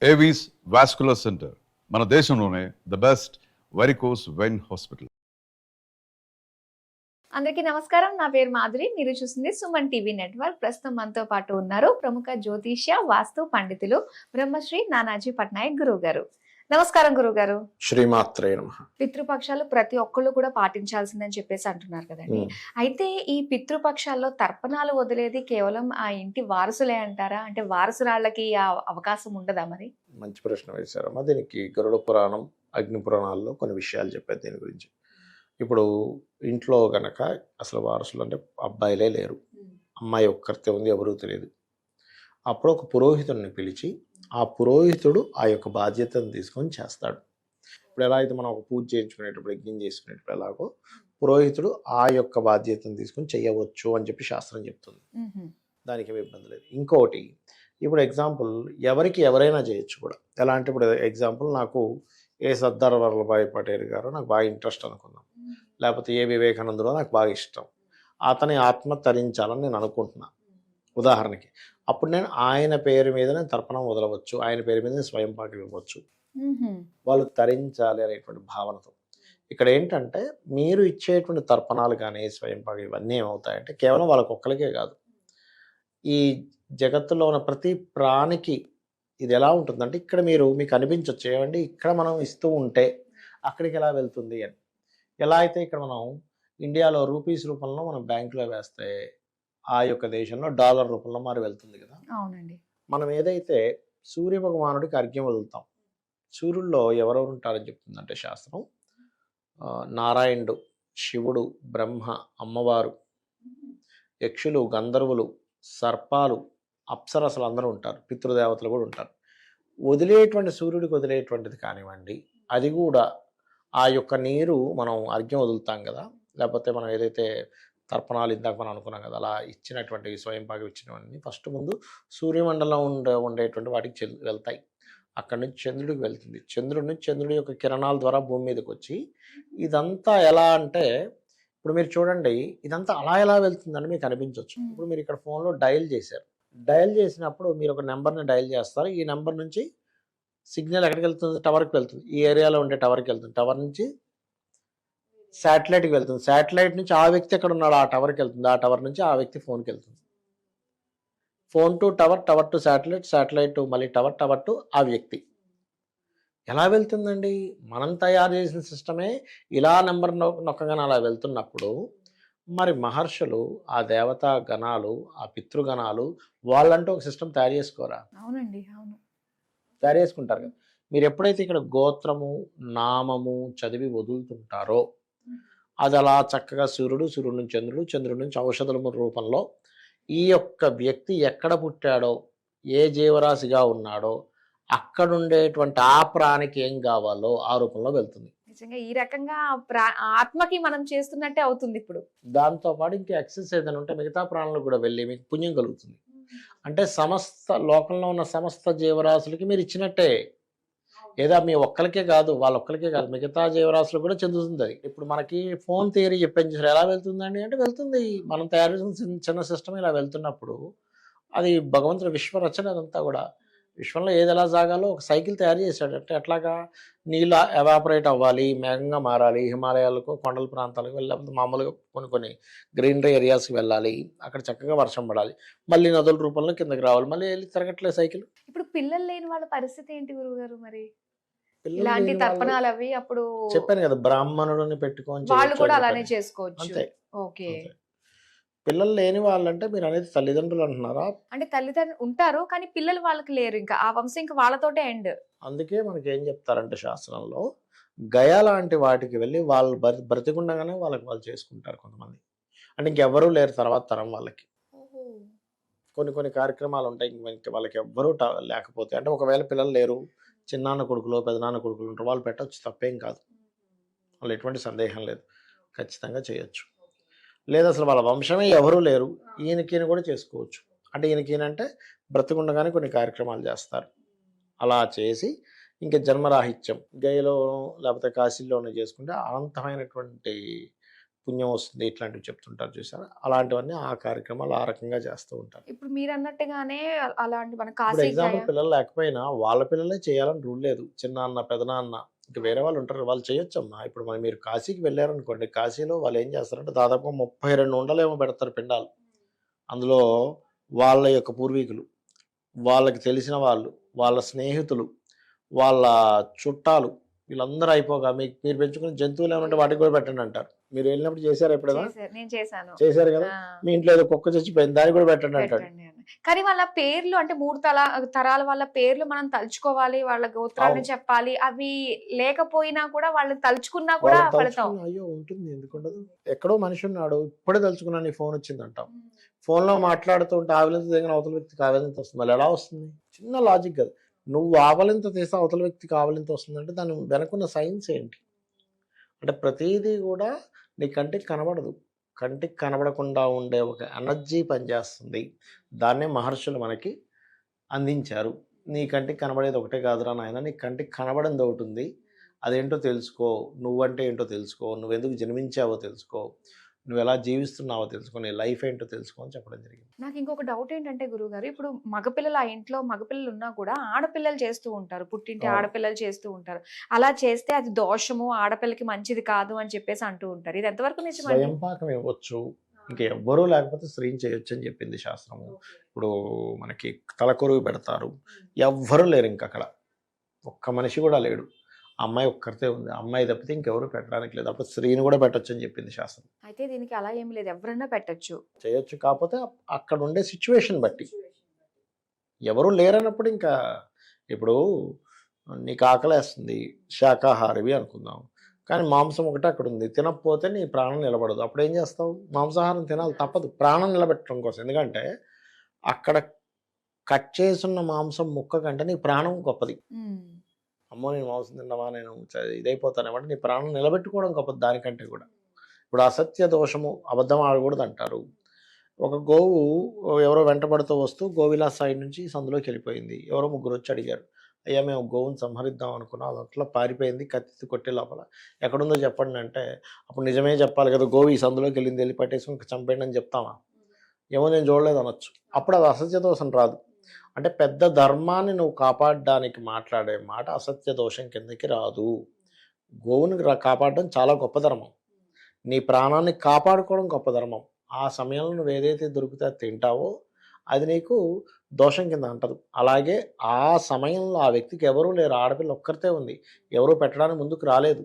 Avis vascular centre మన దేశంలోనే the best varicose vein hospital. అందరికీ నమస్కారం. నా పేరు మాధురి. మీరు చూస్తుంది సుమన్ టీవీ నెట్వర్క్. ప్రస్తుతం మనతో పాటు ఉన్నారు ప్రముఖ జ్యోతిష్య వాస్తు పండితులు బ్రహ్మశ్రీ నానాజీ పట్నాయక్ గురువు గారు. నమస్కారం గురువు గారు. శ్రీమాత్రే నమః. పితృపక్షాలు ప్రతి ఒక్కళ్ళు కూడా పాటించాల్సిందని చెప్పేసి అంటున్నారు కదండి. అయితే ఈ పితృపక్షాల్లో తర్పణాలు వదిలేది కేవలం ఆ ఇంటి వారసులే అంటారా? అంటే వారసురాళ్ళకి ఆ అవకాశం ఉండదా? మరి మంచి ప్రశ్న వేశారమ్మా. దీనికి గరుడ పురాణం, అగ్ని పురాణాల్లో కొన్ని విషయాలు చెప్పారు దీని గురించి. ఇప్పుడు ఇంట్లో గనక అసలు వారసులు అంటే అబ్బాయిలే లేరు, అమ్మాయి ఒక్కరితే ఉంది, ఎవరూ తెలియదు. అప్పుడు ఒక పురోహితుడిని పిలిచి ఆ పురోహితుడు ఆ యొక్క బాధ్యతను తీసుకొని చేస్తాడు. ఇప్పుడు ఎలా అయితే మనం ఒక పూజ చేయించుకునేటప్పుడు, యజ్ఞం చేసుకునేటప్పుడు ఎలాగో పురోహితుడు ఆ యొక్క బాధ్యతను తీసుకొని చేయవచ్చు అని చెప్పి శాస్త్రం చెప్తుంది. దానికి ఏమి ఇబ్బంది లేదు. ఇంకొకటి, ఇప్పుడు ఎగ్జాంపుల్ ఎవరికి ఎవరైనా చేయొచ్చు కూడా. ఎలా అంటే ఇప్పుడు ఎగ్జాంపుల్ నాకు ఏ సర్దార్ వల్లభాయ్ పటేల్ గారు నాకు బాగా ఇంట్రెస్ట్ అనుకుందాం, లేకపోతే ఏ వివేకానందులో నాకు బాగా ఇష్టం, అతని ఆత్మ తరించాలని నేను అనుకుంటున్నా ఉదాహరణకి. అప్పుడు నేను ఆయన పేరు మీద నేను తర్పణం వదలవచ్చు, ఆయన పేరు మీద నేను స్వయం పాకం ఇవ్వచ్చు, వాళ్ళు తరించాలి అనేటువంటి భావనతో. ఇక్కడ ఏంటంటే మీరు ఇచ్చేటువంటి తర్పణాలు కానీ స్వయం పాకం ఇవన్నీ ఏమవుతాయంటే కేవలం వాళ్ళకొక్కరికే కాదు, ఈ జగత్తులో ఉన్న ప్రతి ప్రాణికి ఇది ఎలా ఉంటుందంటే ఇక్కడ మీకు అనిపించవచ్చు ఏమండి ఇక్కడ మనం ఇస్తూ ఉంటే అక్కడికి ఎలా వెళ్తుంది అని. ఎలా అయితే ఇక్కడ మనం ఇండియాలో రూపీస్ రూపంలో మనం బ్యాంకులో వేస్తే ఆ యొక్క దేశంలో డాలర్ రూపంలో మరి వెళ్తుంది కదా. అవునండి. మనం ఏదైతే సూర్య భగవానుడికి అర్ఘ్యం వదులుతాం, సూర్యుల్లో ఎవరెవరు ఉంటారని చెప్తుందంటే శాస్త్రం, నారాయణుడు, శివుడు, బ్రహ్మ, అమ్మవారు, యక్షులు, గంధర్వులు, సర్పాలు, అప్సరసలు అందరూ ఉంటారు, పితృదేవతలు కూడా ఉంటారు. వదిలేటువంటి సూర్యుడికి వదిలేటువంటిది కానివ్వండి, అది కూడా ఆ యొక్క నీరు మనం అర్ఘ్యం వదులుతాం కదా, లేకపోతే మనం ఏదైతే తర్పణాలు ఇందాక మనం అనుకున్నాం కదా, అలా ఇచ్చినటువంటి స్వయం పాకం ఇచ్చినవన్నీ ఫస్ట్ ముందు సూర్యమండలం ఉండేటువంటి వాటికి వెళ్తాయి. అక్కడి నుంచి చంద్రుడికి వెళ్తుంది, చంద్రుడి నుంచి చంద్రుడి యొక్క కిరణాల ద్వారా భూమి మీదకి వచ్చి, ఇదంతా ఎలా అంటే ఇప్పుడు మీరు చూడండి ఇదంతా అలా ఎలా వెళ్తుందని మీకు అనిపించవచ్చు. ఇప్పుడు మీరు ఇక్కడ ఫోన్లో డయల్ చేశారు, డయల్ చేసినప్పుడు మీరు ఒక నెంబర్ని డయల్ చేస్తారు, ఈ నెంబర్ నుంచి సిగ్నల్ ఎక్కడికి వెళ్తుంది, టవర్కి వెళ్తుంది, ఈ ఏరియాలో ఉండే టవర్కి వెళ్తుంది, టవర్ నుంచి శాటిలైట్కి వెళ్తుంది, శాటిలైట్ నుంచి ఆ వ్యక్తి ఎక్కడ ఉన్నాడు ఆ టవర్కి వెళ్తుంది, ఆ టవర్ నుంచి ఆ వ్యక్తి ఫోన్కి వెళ్తుంది, phone to tower, tower to satellite, satellite to మళ్ళీ టవర్, టవర్ టు ఆ వ్యక్తి. ఎలా వెళ్తుందండి? మనం తయారు చేసిన సిస్టమే ఇలా నెంబర్ నొక్కగానే అలా వెళ్తున్నప్పుడు మరి మహర్షులు, ఆ దేవతా గణాలు, ఆ పితృగణాలు వాళ్ళంటూ ఒక సిస్టమ్ తయారు చేసుకోరా? అవునండి, అవును, తయారు చేసుకుంటారు కదా. మీరు ఎప్పుడైతే ఇక్కడ గోత్రము, నామము చదివి వదులుతుంటారో అది అలా చక్కగా సూర్యుడు, సూర్యుడు నుంచి చంద్రుడు, చంద్రుడి నుంచి ఔషధముల రూపంలో ఈ యొక్క వ్యక్తి ఎక్కడ పుట్టాడో, ఏ జీవరాశిగా ఉన్నాడో అక్కడుండేటువంటి ఆ ప్రాణికి ఏం కావాలో ఆ రూపంలో వెళ్తుంది. నిజంగా ఈ రకంగా ఆత్మకి మనం చేస్తున్నట్టే అవుతుంది. ఇప్పుడు దాంతోపాటు ఇంకా ఎక్సెస్ ఏదైనా ఉంటే మిగతా ప్రాణులకు కూడా వెళ్ళి మీకు పుణ్యం కలుగుతుంది. అంటే సమస్త లోకంలో ఉన్న సమస్త జీవరాశులకి మీరు ఇచ్చినట్టే. ఏదో మీ ఒక్కరికే కాదు, వాళ్ళ ఒక్కరికే కాదు, మిగతా జీవరాశులు కూడా చెందుతుంది అది. ఇప్పుడు మనకి ఫోన్ థియరీ చెప్పాను, ఎలా వెళ్తుందండి అంటే వెళ్తుంది. మనం తయారు చేసిన చిన్న సిస్టమ్ ఇలా వెళ్తున్నప్పుడు అది భగవంతుడి విశ్వరచన. అదంతా కూడా విశ్వంలో ఏది ఎలా సాగాలో ఒక సైకిల్ తయారు చేశాడు. అంటే ఎట్లాగా నీళ్ళు ఎవాపరేట్ అవ్వాలి, మేఘంగా మారాలి, హిమాలయాలకు, కొండల ప్రాంతాలకు వెళ్ళి మామూలుగా కొన్ని గ్రీనరీ ఏరియాస్కి వెళ్ళాలి, అక్కడ చక్కగా వర్షం పడాలి, మళ్ళీ నదుల రూపంలో కిందకి రావాలి, మళ్ళీ వెళ్ళి తిరగట్లే సైకిల్. ఇప్పుడు పిల్లలు లేని వాళ్ళ పరిస్థితి ఏంటి గురువు గారు? మరి ఇలాంటి తర్పణాలు అవి అప్పుడు చెప్పాను కదా, బ్రాహ్మణుడిని పెట్టుకొని వాళ్ళు కూడా అలానే చేసుకోవచ్చు. అంతే. ఓకే. పిల్లలు లేని వాళ్ళంటే మీరు అనేది తల్లిదండ్రులు అంటున్నారా? అంటే తల్లిదండ్రులు ఉంటారు కానీ పిల్లలు వాళ్ళకి లేరు, ఇంకా ఆ వంశం ఇంకా వాళ్ళతోటే ఎండ్. అందుకే మనకి ఏం చెప్తారంటే శాస్త్రంలో గయ లాంటి వాటికి వెళ్ళి వాళ్ళు బ్రతికుండగానే వాళ్ళు చేసుకుంటారు కొంతమంది. అంటే ఇంకెవ్వరూ లేరు తర్వాత తరం వాళ్ళకి. కొన్ని కార్యక్రమాలు ఉంటాయి, ఇంక వాళ్ళకి ఎవ్వరూ లేకపోతే, అంటే ఒకవేళ పిల్లలు లేరు, చిన్నాన్న కొడుకులో పెదనాన్న కొడుకులు ఉంటారు, వాళ్ళు పెట్టవచ్చు, తప్పేం కాదు, వాళ్ళు ఎటువంటి సందేహం లేదు, ఖచ్చితంగా చేయొచ్చు. లేదా అసలు వాళ్ళ వంశమే ఎవరూ లేరు, ఈయన కూడా చేసుకోవచ్చు. అంటే ఈయనకంటే బ్రతికుండగానే కొన్ని కార్యక్రమాలు చేస్తారు. అలా చేసి ఇంకా జన్మరాహిత్యం గయలో లేకపోతే కాశీలోనే చేసుకుంటే అనంతమైనటువంటి పుణ్యం వస్తుంది ఇట్లాంటివి చెప్తుంటారు చూసారా, అలాంటివన్నీ ఆ కార్యక్రమాలు ఆ రకంగా చేస్తూ ఉంటారు. ఇప్పుడు మీరు అన్నట్టుగానే అలాంటి మన ఇప్పుడు కాశీ ఎగ్జాంపుల్ గయా పిల్లలు లేకపోయినా వాళ్ళ పిల్లలే చేయాలని రూల్ లేదు. చిన్నాన్న పెదనాన్న ఇంకా వేరే వాళ్ళు ఉంటారు, వాళ్ళు చేయొచ్చమ్మా. ఇప్పుడు మరి మీరు కాశీకి వెళ్ళారనుకోండి, కాశీలో వాళ్ళు ఏం చేస్తారంటే దాదాపు 32 ఉండలేమో పెడతారు పిండాలు. అందులో వాళ్ళ యొక్క పూర్వీకులు, వాళ్ళకి తెలిసిన వాళ్ళు, వాళ్ళ స్నేహితులు, వాళ్ళ చుట్టాలు వీళ్ళందరూ అయిపోగా మీరు పెంచుకునే జంతువులు ఏమంటే వాటికి కూడా పెట్టండి అంటారు. మీరు వెళ్ళినప్పుడు చేశారు ఎప్పుడైనా? నేను చేశాను. చేశారు కదా. ఆ, మీ ఇంట్లో ఏదో కుక్క చచ్చిపోయింది దానికి కూడా పెట్టండి అంటాడు. పెట్టండి అని. కానీ వాళ్ళ పేర్లు అంటే 3 తరాల వాళ్ళ పేర్లు మనం తలుచుకోవాలి, వాళ్ళ గోత్రాలను అవును. చెప్పాలి. అవి లేకపోయినా కూడా వాళ్ళు తలుచుకున్నా కూడా వాళ్ళని ఫలితం. తలుచుకున్న అయ్యో ఉంటుంది, ఎందుకుండదు. ఎక్కడో మనిషి ఉన్నాడు, ఇప్పుడే తలుచుకున్నా నీ ఫోన్ వచ్చింది అంటాం. ఫోన్లో మాట్లాడుతూ ఉంటే ఆవలింత దిగిన అవతల వ్యక్తికి ఆవలింత వస్తుంది. మళ్ళీ ఎలా వస్తుంది? చిన్న లాజిక్ కదా. నువ్వు ఆవలింత తీస్తే అవతల వ్యక్తికి ఆవలింత వస్తుందంటే దాని వెనకున్న సైన్స్ ఏంటి అంటే ప్రతిదీ కూడా నీ కంటికి కనబడదు. కంటికి కనబడకుండా ఉండే ఒక ఎనర్జీ పనిచేస్తుంది. దాన్నే మహర్షులు మనకి అందించారు. నీ కంటికి కనబడేది ఒకటే కాదురా నాయన, నీ కంటికి కనబడింది ఒకటి ఉంది, అదేంటో తెలుసుకో, నువ్వంటే ఏంటో తెలుసుకో, నువ్వెందుకు జన్మించావో తెలుసుకో, నువ్వు ఎలా జీవిస్తున్నావో తెలుసుకో, నీ లైఫ్ ఏంటో తెలుసుకో అని చెప్పడం జరిగింది. నాకు ఇంకొక డౌట్ ఏంటంటే గురువుగారు, ఇప్పుడు మగపిల్లలు ఆ ఇంట్లో మగపిల్లలు ఉన్నా కూడా ఆడపిల్లలు చేస్తూ ఉంటారు, పుట్టింటి అవును. ఆడపిల్లలు చేస్తూ ఉంటారు. అలా చేస్తే అది దోషము, ఆడపిల్లకి మంచిది కాదు అని చెప్పేసి అంటూ ఉంటారు. ఇది ఎంతవరకు నిజమండి? స్వయం పాకం ఇవ్వచ్చు, ఇంకా ఎవ్వరూ లేకపోతే స్త్రీని చేయొచ్చు అని చెప్పింది శాస్త్రము. ఇప్పుడు మనకి తలకొరువు పెడతారు, ఎవ్వరూ లేరు ఇంక అక్కడ, ఒక్క మనిషి కూడా లేడు, అమ్మాయి ఒక్కరితే ఉంది, అమ్మాయి తప్పితే ఇంకెవరు పెట్టడానికి లేదు, అప్పుడు స్త్రీని కూడా పెట్టొచ్చు అని చెప్పింది శాస్త్రం. అయితే దీనికి అలా ఏమి లేదు, ఎవరైనా పెట్టొచ్చు. చేయొచ్చు, కాకపోతే అక్కడ ఉండే సిచ్యువేషన్ బట్టి. ఎవరు లేరన్నప్పుడు ఇంకా ఇప్పుడు నీకు ఆకలేస్తుంది, శాకాహారివి అనుకుందాం, కానీ మాంసం ఒకటే అక్కడ ఉంది, తినకపోతే నీ ప్రాణం నిలబడదు, అప్పుడు ఏం చేస్తావు? మాంసాహారం తినాలి, తప్పదు, ప్రాణం నిలబెట్టడం కోసం. ఎందుకంటే అక్కడ కట్ చేసున్న మాంసం ముక్క కంటే నీ ప్రాణం గొప్పది. అమ్మో నేను మాంసం తిన్నావా, నేను ఇదైపోతానేమంటే నీ ప్రాణం నిలబెట్టుకోవడం గొప్పది దానికంటే కూడా. ఇప్పుడు అసత్య దోషము, అబద్ధం ఆడకూడదు అంటారు. ఒక గోవు ఎవరో వెంటబడుతూ వస్తూ గోవిలా సైడ్ నుంచి సందులోకి వెళ్ళిపోయింది. ఎవరో ముగ్గురు వచ్చి అడిగారు, అయ్యా మేము గోవుని సంహరిద్దాం అనుకున్నాం, అది అట్లా పారిపోయింది, కత్తి కొట్టే లోపల ఎక్కడుందో చెప్పండి అంటే, అప్పుడు నిజమే చెప్పాలి కదా, గోవు ఈ సందులోకి వెళ్ళింది, వెళ్ళి పట్టేసుకుని చంపేయండి అని చెప్తామా? ఏమో నేను చూడలేదు అనొచ్చు, అప్పుడు అది అసత్య దోషం రాదు. అంటే పెద్ద ధర్మాన్ని నువ్వు కాపాడడానికి మాట్లాడే మాట అసత్య దోషం కిందకి రాదు. గోవుని కాపాడడం చాలా గొప్ప ధర్మం, నీ ప్రాణాన్ని కాపాడుకోవడం గొప్ప ధర్మం. ఆ సమయంలో నువ్వు ఏదైతే దొరికితే అది తింటావో అది నీకు దోషం కింద అంటదు. అలాగే ఆ సమయంలో ఆ వ్యక్తికి ఎవరూ లేరు, ఆడపిల్ల ఒక్కరితే ఉంది, ఎవరూ పెట్టడానికి ముందుకు రాలేదు,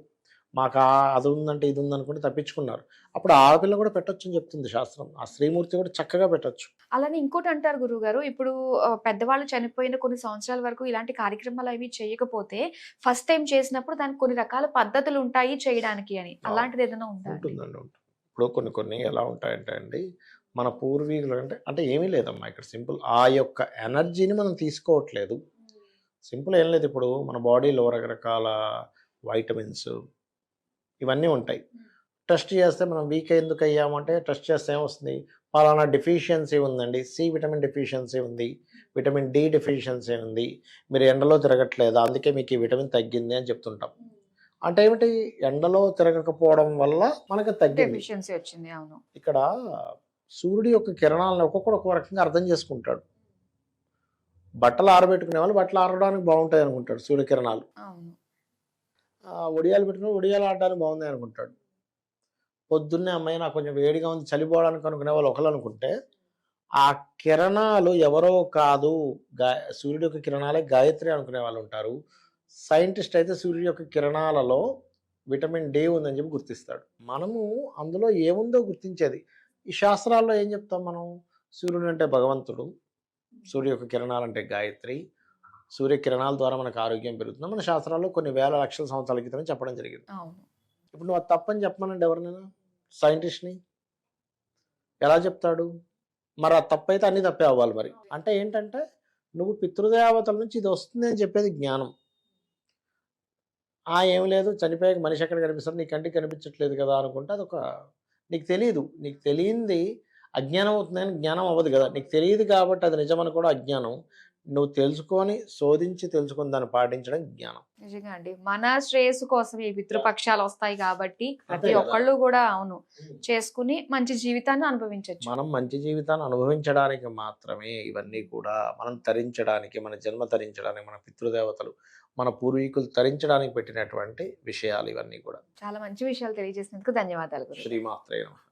మాకు అది ఉందంటే ఇది ఉందనుకుంటే తప్పించుకున్నారు, అప్పుడు ఆడపిల్ల కూడా పెట్టొచ్చు అని చెప్తుంది శాస్త్రం. ఆ స్త్రీమూర్తి కూడా చక్కగా పెట్టొచ్చు. అలానే ఇంకోటి అంటారు గురువుగారు, ఇప్పుడు పెద్దవాళ్ళు చనిపోయిన కొన్ని సంవత్సరాల వరకు ఇలాంటి కార్యక్రమాలు అవి చేయకపోతే ఫస్ట్ టైం చేసినప్పుడు దానికి కొన్ని రకాల పద్ధతులు ఉంటాయి చేయడానికి అని, అలాంటిది ఏదైనా ఉందా? ఉంటుందండి, ఉంటుంది. ఇప్పుడు కొన్ని ఎలా ఉంటాయంటే అండి, మన పూర్వీకులు అంటే ఏమీ లేదమ్మా, ఇక్కడ సింపుల్ ఆ యొక్క ఎనర్జీని మనం తీసుకోవట్లేదు. సింపుల్ ఏం లేదు, ఇప్పుడు మన బాడీలో రకరకాల వైటమిన్స్ ఇవన్నీ ఉంటాయి. టెస్ట్ చేస్తే మనం వీక్ ఎందుకు అయ్యామంటే టెస్ట్ చేస్తే ఏమొస్తుంది, పలానా డెఫిషియన్సీ ఉందండి, సి విటమిన్ డెఫిషియన్సీ ఉంది, విటమిన్ డి డెఫిషియన్సీ ఉంది, మీరు ఎండలో తిరగట్లేదు అందుకే మీకు ఈ విటమిన్ తగ్గింది అని చెప్తుంటాం. అంటే ఏమిటి, ఎండలో తిరగకపోవడం వల్ల మనకు తగ్గింది, డెఫిషియన్సీ వచ్చింది. అవును. ఇక్కడ సూర్యుడి యొక్క కిరణాలను ఒక్కొక్కడు ఒక్కో రకంగా అర్థం చేసుకుంటాడు. బట్టలు ఆరబెట్టుకునే వాళ్ళు బట్టలు ఆరడానికి బాగుంటాయి అనుకుంటాడు సూర్యకిరణాలు, అవును. ఒడియాలు పెట్టుకుని ఒడియాలు ఆడడానికి బాగుంది అనుకుంటాడు. పొద్దున్నే అమ్మాయి నాకు కొంచెం వేడిగా ఉంది చలిపోవడానికి అనుకునే వాళ్ళు ఒకళ్ళు అనుకుంటే, ఆ కిరణాలు ఎవరో కాదు సూర్యుడి యొక్క కిరణాలే గాయత్రి అనుకునే వాళ్ళు ఉంటారు. సైంటిస్ట్ అయితే సూర్యుడి యొక్క కిరణాలలో విటమిన్ డి ఉందని చెప్పి గుర్తిస్తాడు. మనము అందులో ఏముందో గుర్తించేది. ఈ శాస్త్రాల్లో ఏం చెప్తాం మనం, సూర్యుడు అంటే భగవంతుడు, సూర్య యొక్క కిరణాలు అంటే గాయత్రి, సూర్యకిరణాల ద్వారా మనకు ఆరోగ్యం పెరుగుతుంది, మన శాస్త్రాల్లో కొన్ని వేల లక్షల సంవత్సరాల క్రితం చెప్పడం జరిగింది. ఇప్పుడు నువ్వు అది తప్పని చెప్పమనండి ఎవరినైనా, సైంటిస్ట్ని ఎలా చెప్తాడు? మరి ఆ తప్పైతే అన్ని తప్పే అవ్వాలి. మరి అంటే ఏంటంటే నువ్వు పితృదేవతల నుంచి ఇది వస్తుంది అని చెప్పేది జ్ఞానం. ఏం లేదు, చనిపోయాక మనిషి ఎక్కడ కనిపిస్తాడు, నీ కంటికి కనిపించట్లేదు కదా అనుకుంటే అదొక నీకు తెలియదు, నీకు తెలియంది అజ్ఞానం అవుతుందని జ్ఞానం అవ్వదు కదా, నీకు తెలియదు కాబట్టి అది నిజమని కూడా అజ్ఞానం, నువ్వు తెలుసుకొని శోధించి తెలుసుకొని దాన్ని పాటించడం జ్ఞానం. నిజంగా అండి. మన శ్రేయస్సు కోసం ఈ పితృపక్షాలు వస్తాయి కాబట్టి ప్రతి అంతే కదా. ఒక్కళ్ళు కూడా అవును చేసుకుని మంచి జీవితాన్ని అనుభవించవచ్చు. మనం మంచి జీవితాన్ని అనుభవించడానికి మాత్రమే ఇవన్నీ కూడా, మనం తరించడానికి, మన జన్మ తరించడానికి, మన పితృదేవతలు, మన పూర్వీకులు తరించడానికి పెట్టినటువంటి విషయాలు ఇవన్నీ కూడా. చాలా మంచి విషయాలు తెలియజేసినందుకు ధన్యవాదాలు గురువు. శ్రీమాత్రే నమః.